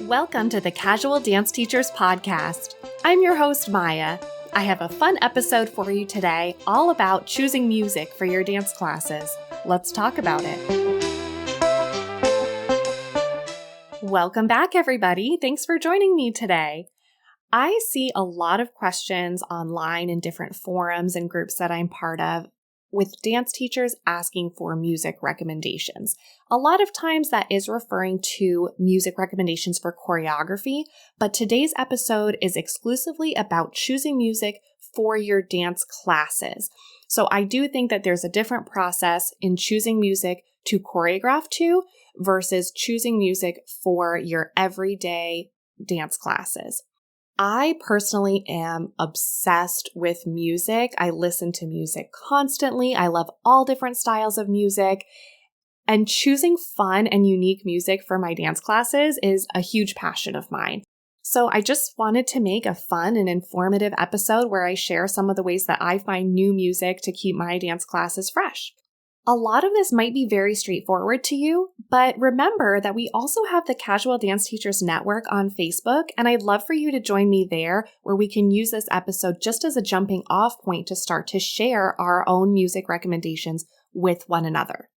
Welcome to the Casual Dance Teachers Podcast. I'm your host, Maya. I have a fun episode for you today all about choosing music for your dance classes. Let's talk about it. Welcome back, everybody. Thanks for joining me today. I see a lot of questions online in different forums and groups that I'm part of with dance teachers asking for music recommendations. A lot of times that is referring to music recommendations for choreography, but today's episode is exclusively about choosing music for your dance classes. So I do think that there's a different process in choosing music to choreograph to versus choosing music for your everyday dance classes. I personally am obsessed with music. I listen to music constantly. I love all different styles of music. And choosing fun and unique music for my dance classes is a huge passion of mine. So I just wanted to make a fun and informative episode where I share some of the ways that I find new music to keep my dance classes fresh. A lot of this might be very straightforward to you, but remember that we also have the Casual Dance Teachers Network on Facebook, and I'd love for you to join me there where we can use this episode just as a jumping off point to start to share our own music recommendations with one another.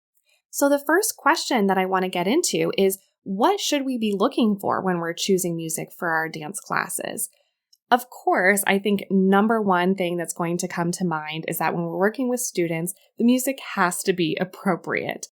So the first question that I want to get into is, what should we be looking for when we're choosing music for our dance classes? Of course, I think number one thing that's going to come to mind is that when we're working with students, the music has to be appropriate.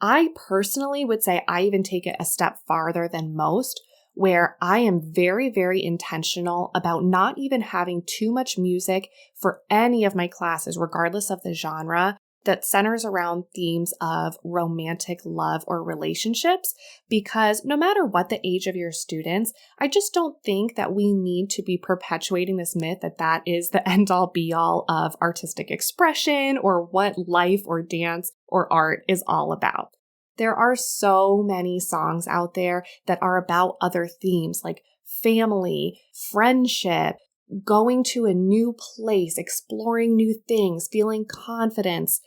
I personally would say I even take it a step farther than most, where I am very, very intentional about not even having too much music for any of my classes, regardless of the genre, that centers around themes of romantic love or relationships, because no matter what the age of your students, I just don't think that we need to be perpetuating this myth that that is the end-all be-all of artistic expression or what life or dance or art is all about. There are so many songs out there that are about other themes like family, friendship, going to a new place, exploring new things, feeling confidence.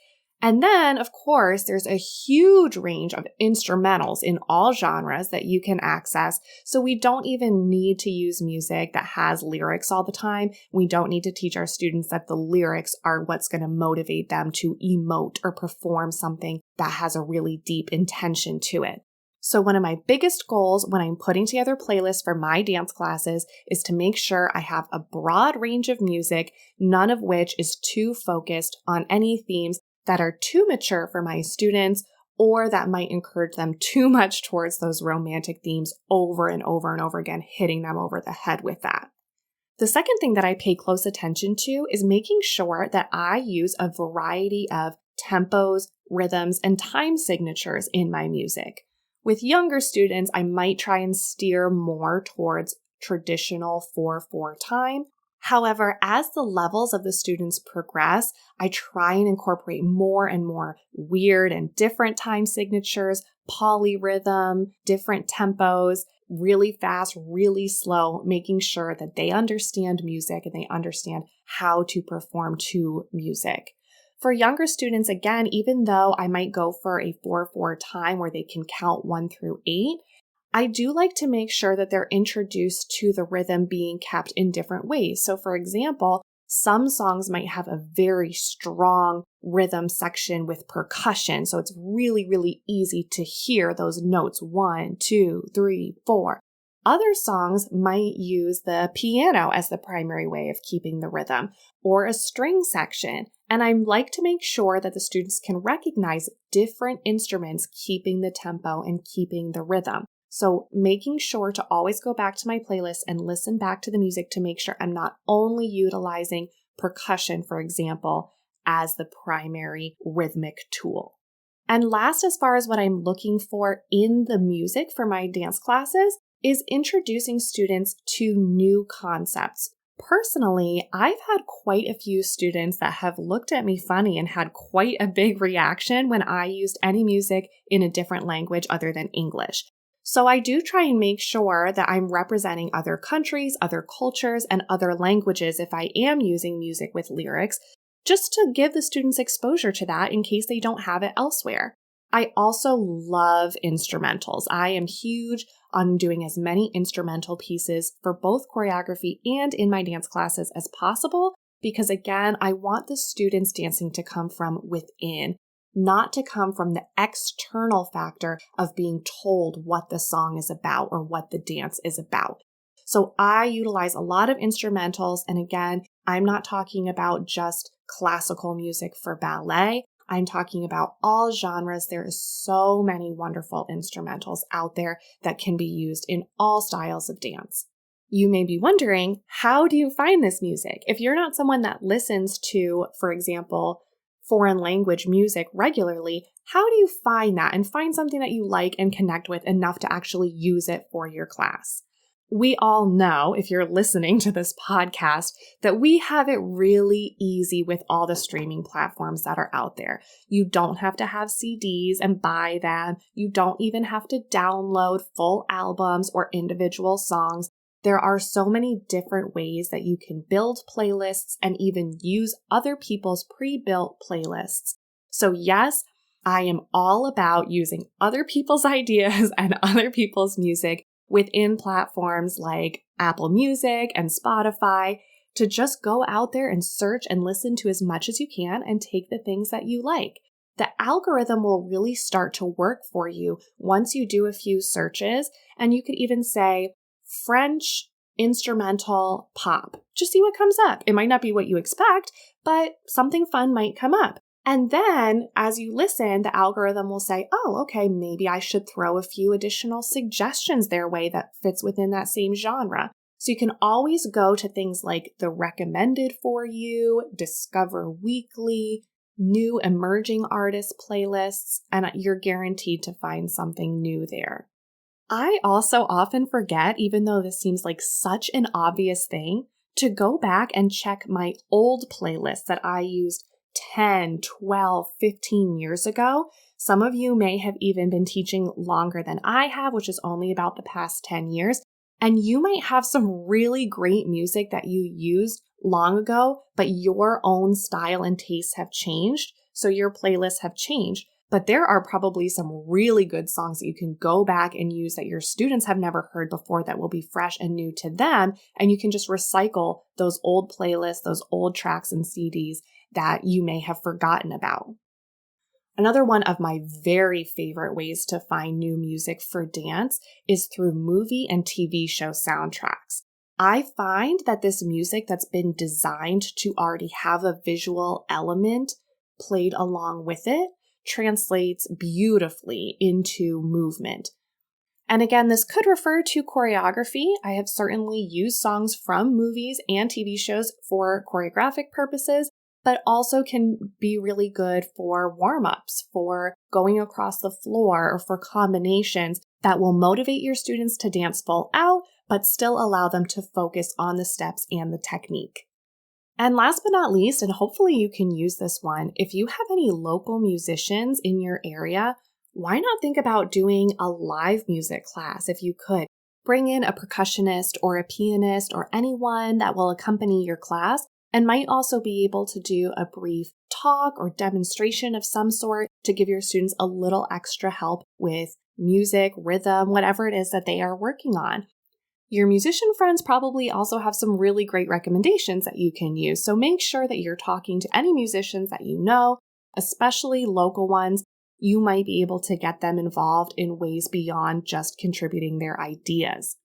And then, of course, there's a huge range of instrumentals in all genres that you can access. So we don't even need to use music that has lyrics all the time. We don't need to teach our students that the lyrics are what's going to motivate them to emote or perform something that has a really deep intention to it. So one of my biggest goals when I'm putting together playlists for my dance classes is to make sure I have a broad range of music, none of which is too focused on any themes that are too mature for my students or that might encourage them too much towards those romantic themes over and over and over again, hitting them over the head with that. The second thing that I pay close attention to is making sure that I use a variety of tempos, rhythms, and time signatures in my music. With younger students, I might try and steer more towards traditional 4/4 time. However, as the levels of the students progress, I try and incorporate more and more weird and different time signatures, polyrhythm, different tempos, really fast, really slow, making sure that they understand music and they understand how to perform to music. For younger students, again, even though I might go for a 4/4 time where they can count 1 through 8, I do like to make sure that they're introduced to the rhythm being kept in different ways. So for example, some songs might have a very strong rhythm section with percussion. So it's really, really easy to hear those notes 1, 2, 3, 4. Other songs might use the piano as the primary way of keeping the rhythm or a string section. And I like to make sure that the students can recognize different instruments keeping the tempo and keeping the rhythm. So making sure to always go back to my playlist and listen back to the music to make sure I'm not only utilizing percussion, for example, as the primary rhythmic tool. And last, as far as what I'm looking for in the music for my dance classes, is introducing students to new concepts. Personally, I've had quite a few students that have looked at me funny and had quite a big reaction when I used any music in a different language other than English. So I do try and make sure that I'm representing other countries, other cultures, and other languages if I am using music with lyrics, just to give the students exposure to that in case they don't have it elsewhere. I also love instrumentals. I am huge on doing as many instrumental pieces for both choreography and in my dance classes as possible, because again, I want the students dancing to come from within, not to come from the external factor of being told what the song is about or what the dance is about. So I utilize a lot of instrumentals. And again, I'm not talking about just classical music for ballet. I'm talking about all genres. There is so many wonderful instrumentals out there that can be used in all styles of dance. You may be wondering, how do you find this music? If you're not someone that listens to, for example, foreign language music regularly, how do you find that and find something that you like and connect with enough to actually use it for your class? We all know, if you're listening to this podcast, that we have it really easy with all the streaming platforms that are out there. You don't have to have CDs and buy them. You don't even have to download full albums or individual songs. There are so many different ways that you can build playlists and even use other people's pre-built playlists. So yes, I am all about using other people's ideas and other people's music within platforms like Apple Music and Spotify to just go out there and search and listen to as much as you can and take the things that you like. The algorithm will really start to work for you once you do a few searches, and you could even say French instrumental pop. Just see what comes up. It might not be what you expect, but something fun might come up. And then as you listen, the algorithm will say, oh, okay, maybe I should throw a few additional suggestions their way that fits within that same genre. So you can always go to things like the recommended for you, Discover Weekly, new emerging artist playlists, and you're guaranteed to find something new there. I also often forget, even though this seems like such an obvious thing, to go back and check my old playlists that I used 10, 12, 15 years ago. Some of you may have even been teaching longer than I have, which is only about the past 10 years. And you might have some really great music that you used long ago, but your own style and tastes have changed. So your playlists have changed. But there are probably some really good songs that you can go back and use that your students have never heard before that will be fresh and new to them. And you can just recycle those old playlists, those old tracks and CDs that you may have forgotten about. Another one of my very favorite ways to find new music for dance is through movie and TV show soundtracks. I find that this music that's been designed to already have a visual element played along with it translates beautifully into movement. And again, this could refer to choreography. I have certainly used songs from movies and TV shows for choreographic purposes, but also can be really good for warm-ups, for going across the floor, or for combinations that will motivate your students to dance full out, but still allow them to focus on the steps and the technique. And last but not least, and hopefully you can use this one, if you have any local musicians in your area, why not think about doing a live music class if you could? Bring in a percussionist or a pianist or anyone that will accompany your class, and might also be able to do a brief talk or demonstration of some sort to give your students a little extra help with music, rhythm, whatever it is that they are working on. Your musician friends probably also have some really great recommendations that you can use, so make sure that you're talking to any musicians that you know, especially local ones. You might be able to get them involved in ways beyond just contributing their ideas.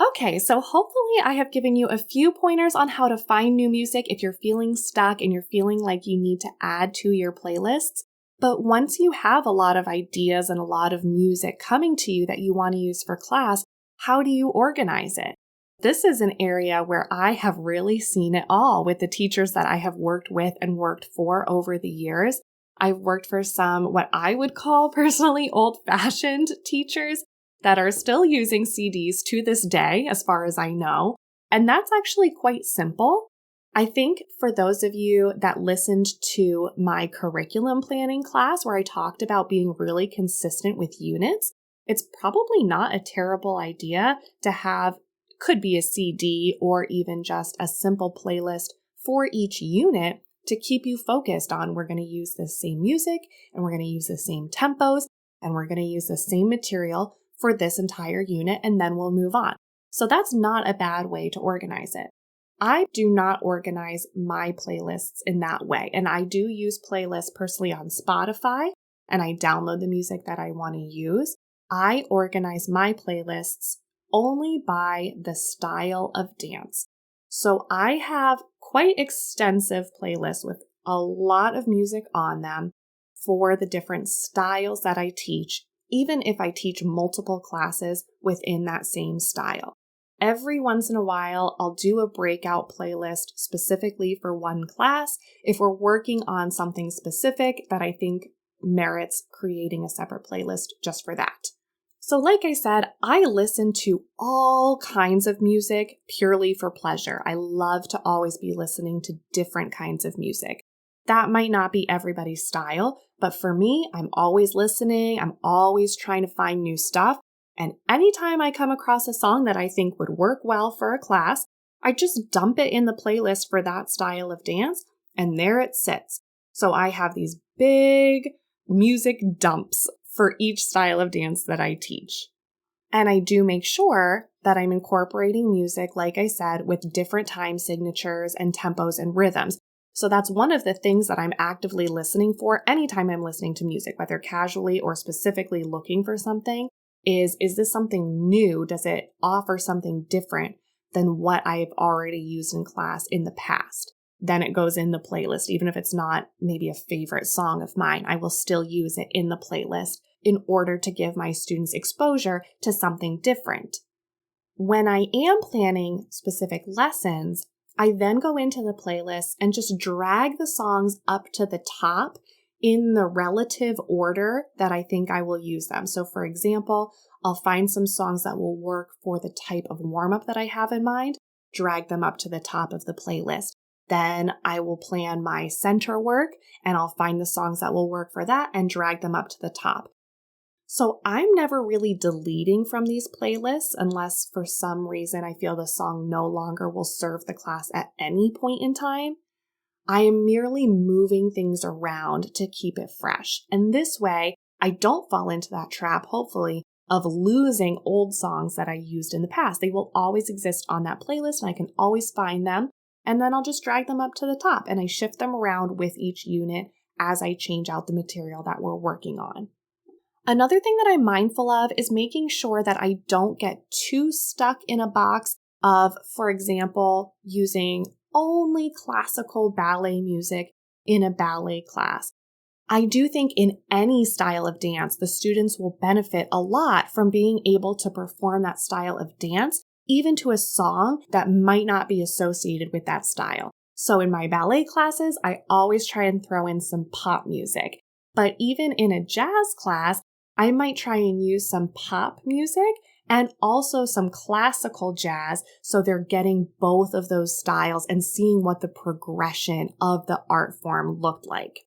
Okay, so hopefully I have given you a few pointers on how to find new music if you're feeling stuck and you're feeling like you need to add to your playlists. But once you have a lot of ideas and a lot of music coming to you that you want to use for class, how do you organize it? This is an area where I have really seen it all with the teachers that I have worked with and worked for over the years. I've worked for some what I would call personally old-fashioned teachers that are still using CDs to this day, as far as I know. And that's actually quite simple. I think for those of you that listened to my curriculum planning class where I talked about being really consistent with units, it's probably not a terrible idea to have, could be a CD or even just a simple playlist for each unit to keep you focused on we're going to use the same music and we're going to use the same tempos and we're going to use the same material for this entire unit and then we'll move on. So that's not a bad way to organize it. I do not organize my playlists in that way. And I do use playlists personally on Spotify and I download the music that I want to use. I organize my playlists only by the style of dance. So I have quite extensive playlists with a lot of music on them for the different styles that I teach, even if I teach multiple classes within that same style. Every once in a while, I'll do a breakout playlist specifically for one class if we're working on something specific that I think merits creating a separate playlist just for that. So like I said, I listen to all kinds of music purely for pleasure. I love to always be listening to different kinds of music. That might not be everybody's style, but for me, I'm always listening. I'm always trying to find new stuff. And anytime I come across a song that I think would work well for a class, I just dump it in the playlist for that style of dance, and there it sits. So I have these big music dumps for each style of dance that I teach. And I do make sure that I'm incorporating music, like I said, with different time signatures and tempos and rhythms. So that's one of the things that I'm actively listening for anytime I'm listening to music, whether casually or specifically looking for something. Is this something new? Does it offer something different than what I've already used in class in the past? Then it goes in the playlist. Even if it's not maybe a favorite song of mine, I will still use it in the playlist in order to give my students exposure to something different. When I am planning specific lessons, I then go into the playlist and just drag the songs up to the top in the relative order that I think I will use them. So for example, I'll find some songs that will work for the type of warm-up that I have in mind, drag them up to the top of the playlist. Then I will plan my center work and I'll find the songs that will work for that and drag them up to the top. So I'm never really deleting from these playlists unless for some reason I feel the song no longer will serve the class at any point in time. I am merely moving things around to keep it fresh. And this way, I don't fall into that trap, hopefully, of losing old songs that I used in the past. They will always exist on that playlist and I can always find them. And then I'll just drag them up to the top and I shift them around with each unit as I change out the material that we're working on. Another thing that I'm mindful of is making sure that I don't get too stuck in a box of, for example, using only classical ballet music in a ballet class. I do think in any style of dance, the students will benefit a lot from being able to perform that style of dance, even to a song that might not be associated with that style. So in my ballet classes, I always try and throw in some pop music. But even in a jazz class, I might try and use some pop music and also some classical jazz, so they're getting both of those styles and seeing what the progression of the art form looked like.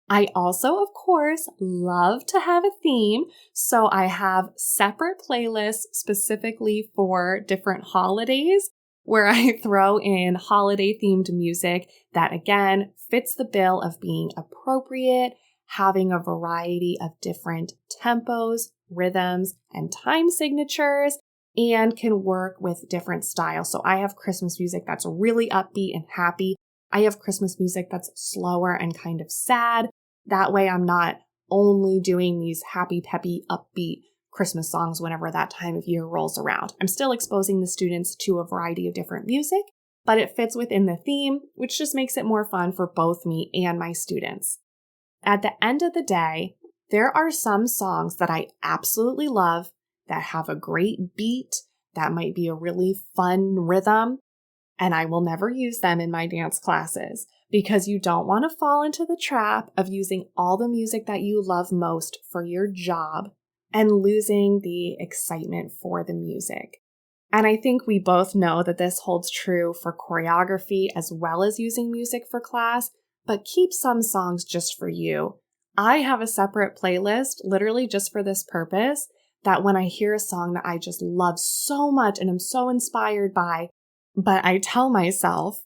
I also, of course, love to have a theme, so I have separate playlists specifically for different holidays where I throw in holiday-themed music that, again, fits the bill of being appropriate, having a variety of different tempos, rhythms, and time signatures, and can work with different styles. So I have Christmas music that's really upbeat and happy. I have Christmas music that's slower and kind of sad. That way I'm not only doing these happy, peppy, upbeat Christmas songs whenever that time of year rolls around. I'm still exposing the students to a variety of different music, but it fits within the theme, which just makes it more fun for both me and my students. At the end of the day, there are some songs that I absolutely love that have a great beat, that might be a really fun rhythm, and I will never use them in my dance classes because you don't want to fall into the trap of using all the music that you love most for your job and losing the excitement for the music. And I think we both know that this holds true for choreography as well as using music for class, but keep some songs just for you. I have a separate playlist literally just for this purpose, that when I hear a song that I just love so much and I'm so inspired by, but I tell myself,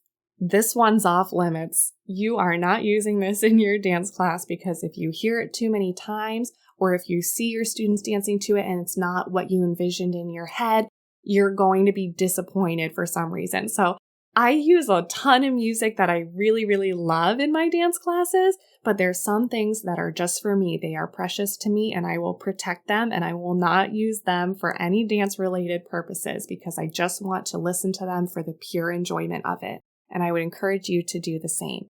this one's off limits. You are not using this in your dance class because if you hear it too many times, or if you see your students dancing to it and it's not what you envisioned in your head, you're going to be disappointed for some reason. So I use a ton of music that I really, really love in my dance classes, but there's some things that are just for me. They are precious to me and I will protect them and I will not use them for any dance related purposes because I just want to listen to them for the pure enjoyment of it. And I would encourage you to do the same.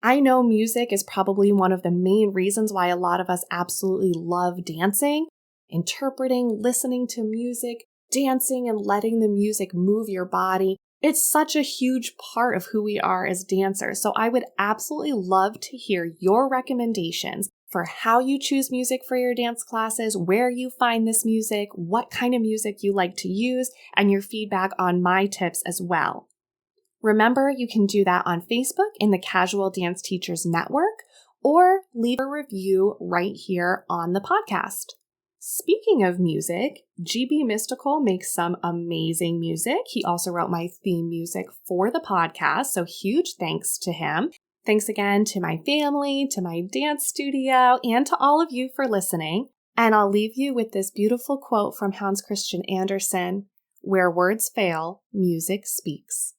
I know music is probably one of the main reasons why a lot of us absolutely love dancing, interpreting, listening to music, dancing, and letting the music move your body. It's such a huge part of who we are as dancers. So I would absolutely love to hear your recommendations for how you choose music for your dance classes, where you find this music, what kind of music you like to use, and your feedback on my tips as well. Remember, you can do that on Facebook in the Casual Dance Teachers Network, or leave a review right here on the podcast. Speaking of music, GB Mystical makes some amazing music. He also wrote my theme music for the podcast, so huge thanks to him. Thanks again to my family, to my dance studio, and to all of you for listening. And I'll leave you with this beautiful quote from Hans Christian Andersen, "Where words fail, music speaks."